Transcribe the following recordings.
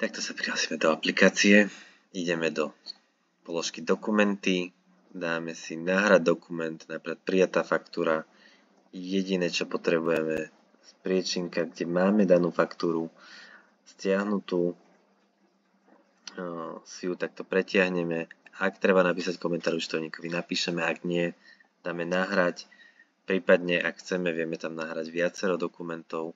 Takto sa prihlásime do aplikácie, ideme do položky dokumenty, dáme si nahrať dokument, napríklad prijatá faktúra. Jediné, čo potrebujeme z priečinka, kde máme danú faktúru stiahnutú, si ju takto pretiahneme. Ak treba napísať komentár účtovníkovi, napíšeme, ak nie, dáme nahrať. Prípadne, ak chceme, vieme tam nahrať viacero dokumentov.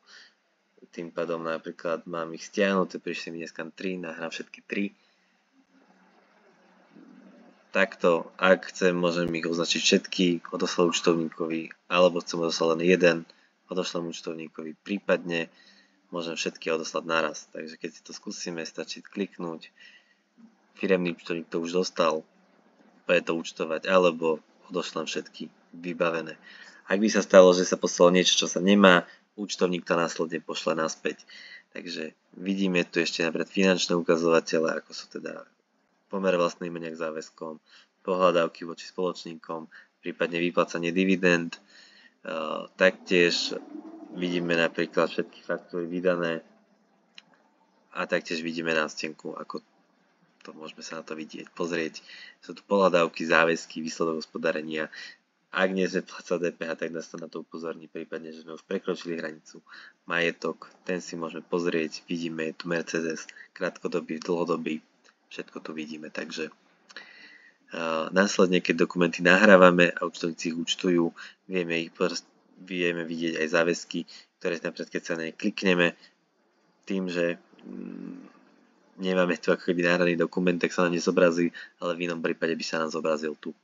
Tým pádom napríklad mám ich stiahnuté, prišli mi dneska 3, nahrám všetky 3. Takto, ak chcem, môžem ich označiť všetky, odoslať účtovníkovi, alebo chcem odoslať len jeden, odošlem účtovníkovi, prípadne môžem všetky odoslať naraz. Takže keď si to skúsime, stačí kliknúť, firemný účtovník to už dostal, bude to účtovať, alebo odošlem všetky vybavené. Ak by sa stalo, že sa poslalo niečo, čo sa nemá, účtovník to následne pošle naspäť. Takže vidíme tu ešte napríklad finančné ukazovatele, ako sú teda pomer vlastnej imenia k záväzkom, pohľadávky voči spoločníkom, prípadne vyplácanie dividend. Taktiež vidíme napríklad všetky faktúry vydané a taktiež vidíme nástenku, ako to môžeme sa na to vidieť, pozrieť. Sú tu pohľadávky, záväzky, výsledok hospodárenia. Ak nie sme plácať DPH, tak nás to na to upozorní, prípadne, že sme už prekročili hranicu. Majetok, ten si môžeme pozrieť, vidíme, je tu Mercedes, krátkodobý, dlhodobý, všetko tu vidíme, takže následne, keď dokumenty nahrávame a účtovníci ich účtujú, vieme vidieť aj záväzky, ktoré napríklad, keď sa na ne klikneme, tým, že nemáme tu ako keby nahraný dokument, tak sa nám nezobrazí, ale v inom prípade by sa nám zobrazil tu.